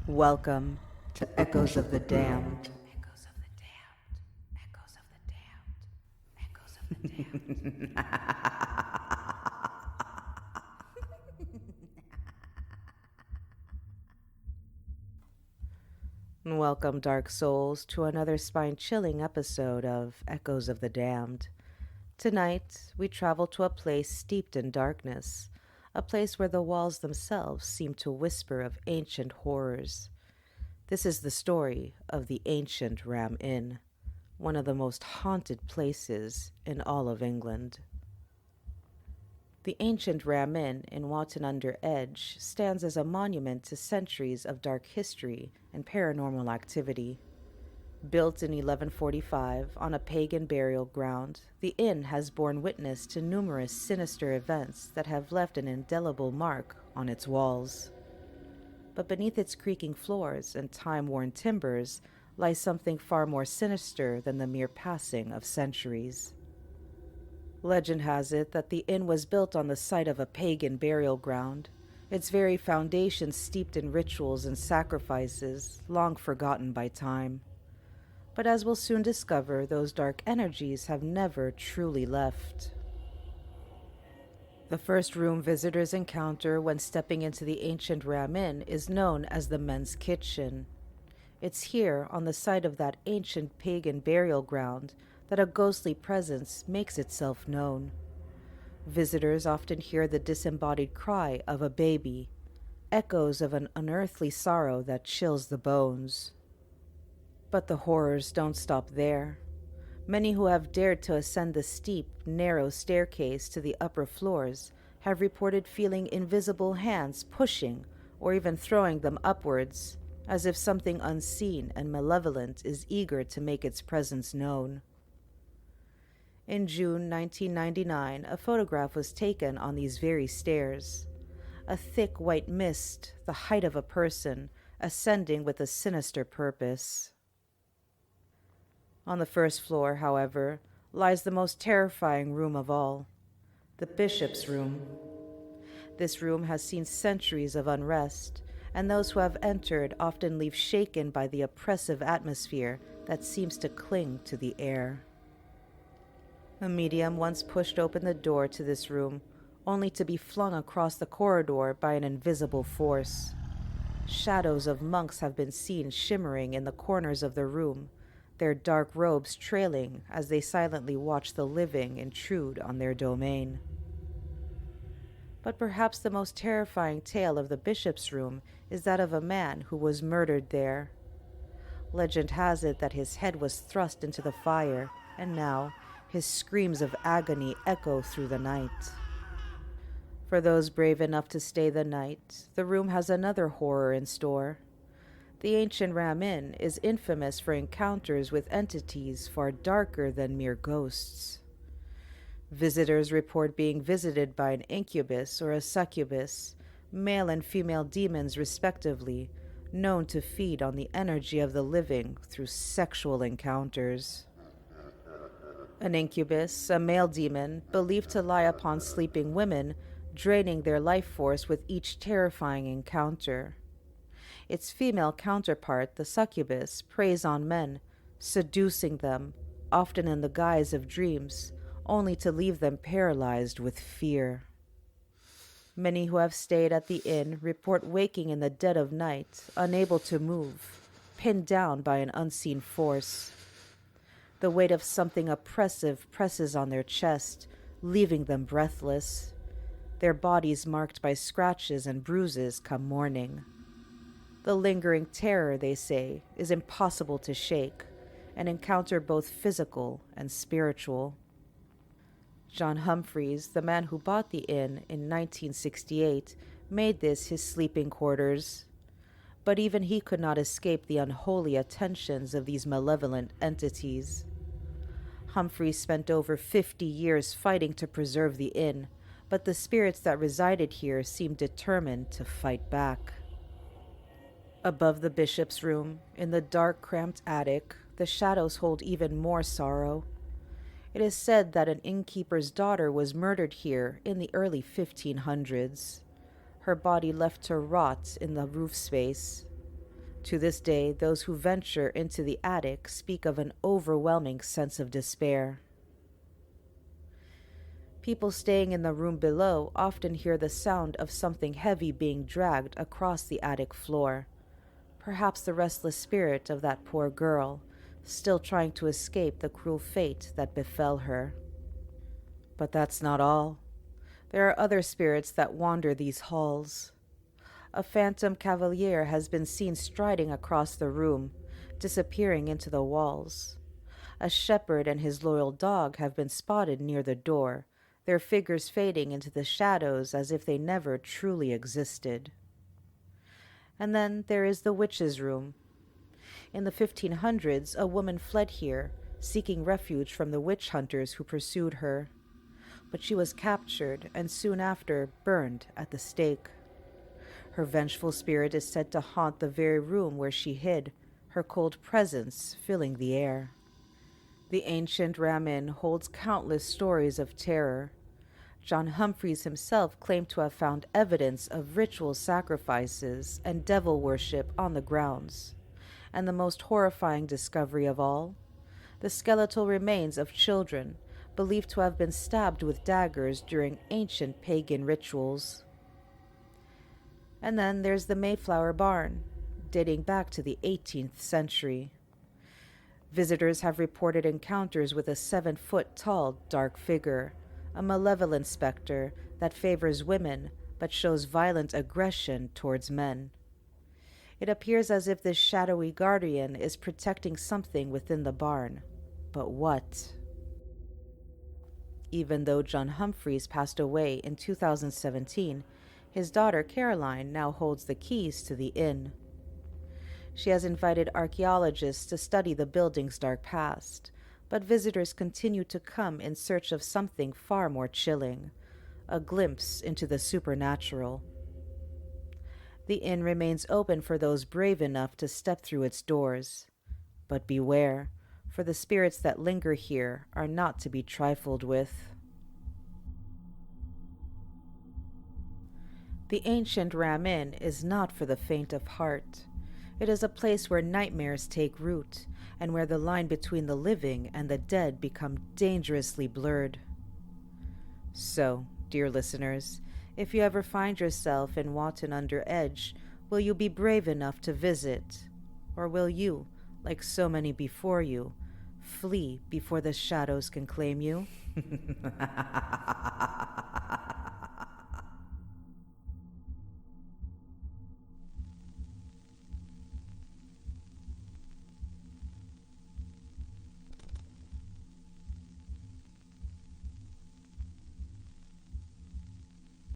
Welcome to Echoes of the Damned. Echoes of the damned. Echoes of the damned. Echoes of the damned. Welcome, dark souls, to another spine-chilling episode of Echoes of the Damned. Tonight, we travel to a place steeped in darkness, a place where the walls themselves seem to whisper of ancient horrors. This is the story of the ancient Ram Inn, one of the most haunted places in all of England. The ancient Ram Inn in Watton-under-Edge stands as a monument to centuries of dark history and paranormal activity. Built in 1145 on a pagan burial ground, the inn has borne witness to numerous sinister events that have left an indelible mark on its walls. But beneath its creaking floors and time-worn timbers lies something far more sinister than the mere passing of centuries. Legend has it that the inn was built on the site of a pagan burial ground, its very foundation steeped in rituals and sacrifices long forgotten by time. But as we'll soon discover, those dark energies have never truly left. The first room visitors encounter when stepping into the ancient Ram Inn is known as the men's kitchen. It's here, on the site of that ancient pagan burial ground, that a ghostly presence makes itself known. Visitors often hear the disembodied cry of a baby, echoes of an unearthly sorrow that chills the bones. But the horrors don't stop there. Many who have dared to ascend the steep, narrow staircase to the upper floors have reported feeling invisible hands pushing or even throwing them upwards, as if something unseen and malevolent is eager to make its presence known. In June 1999, a photograph was taken on these very stairs. A thick white mist, the height of a person, ascending with a sinister purpose. On the first floor, however, lies the most terrifying room of all, the bishop's room. This room has seen centuries of unrest, and those who have entered often leave shaken by the oppressive atmosphere that seems to cling to the air. A medium once pushed open the door to this room, only to be flung across the corridor by an invisible force. Shadows of monks have been seen shimmering in the corners of the room, their dark robes trailing as they silently watch the living intrude on their domain. But perhaps the most terrifying tale of the bishop's room is that of a man who was murdered there. Legend has it that his head was thrust into the fire, and now his screams of agony echo through the night. For those brave enough to stay the night, the room has another horror in store. The ancient Ram Inn is infamous for encounters with entities far darker than mere ghosts. Visitors report being visited by an incubus or a succubus, male and female demons respectively, known to feed on the energy of the living through sexual encounters. An incubus, a male demon, believed to lie upon sleeping women, draining their life force with each terrifying encounter. Its female counterpart, the succubus, preys on men, seducing them, often in the guise of dreams, only to leave them paralyzed with fear. Many who have stayed at the inn report waking in the dead of night, unable to move, pinned down by an unseen force. The weight of something oppressive presses on their chest, leaving them breathless, their bodies marked by scratches and bruises come morning. The lingering terror, they say, is impossible to shake, an encounter both physical and spiritual. John Humphreys, the man who bought the inn in 1968, made this his sleeping quarters. But even he could not escape the unholy attentions of these malevolent entities. Humphreys spent over 50 years fighting to preserve the inn, but the spirits that resided here seemed determined to fight back. Above the bishop's room, in the dark, cramped attic, the shadows hold even more sorrow. It is said that an innkeeper's daughter was murdered here in the early 1500s. Her body left to rot in the roof space. To this day, those who venture into the attic speak of an overwhelming sense of despair. People staying in the room below often hear the sound of something heavy being dragged across the attic floor. Perhaps the restless spirit of that poor girl, still trying to escape the cruel fate that befell her. But that's not all. There are other spirits that wander these halls. A phantom cavalier has been seen striding across the room, disappearing into the walls. A shepherd and his loyal dog have been spotted near the door, their figures fading into the shadows as if they never truly existed. And then there is the witch's room. In the 1500s, a woman fled here, seeking refuge from the witch hunters who pursued her. But she was captured and soon after burned at the stake. Her vengeful spirit is said to haunt the very room where she hid, her cold presence filling the air. The ancient Ramin holds countless stories of terror. John Humphreys himself claimed to have found evidence of ritual sacrifices and devil worship on the grounds. And the most horrifying discovery of all, the skeletal remains of children believed to have been stabbed with daggers during ancient pagan rituals. And then there's the Mayflower Barn, dating back to the 18th century. Visitors have reported encounters with a 7-foot-tall dark figure, a malevolent specter that favors women but shows violent aggression towards men. It appears as if this shadowy guardian is protecting something within the barn. But what? Even though John Humphreys passed away in 2017, his daughter Caroline now holds the keys to the inn. She has invited archaeologists to study the building's dark past, but visitors continue to come in search of something far more chilling, a glimpse into the supernatural. The inn remains open for those brave enough to step through its doors. But beware, for the spirits that linger here are not to be trifled with. The ancient Ramin is not for the faint of heart. It is a place where nightmares take root, and where the line between the living and the dead become dangerously blurred. So, dear listeners, if you ever find yourself in Watton-under-Edge, will you be brave enough to visit? Or will you, like so many before you, flee before the shadows can claim you?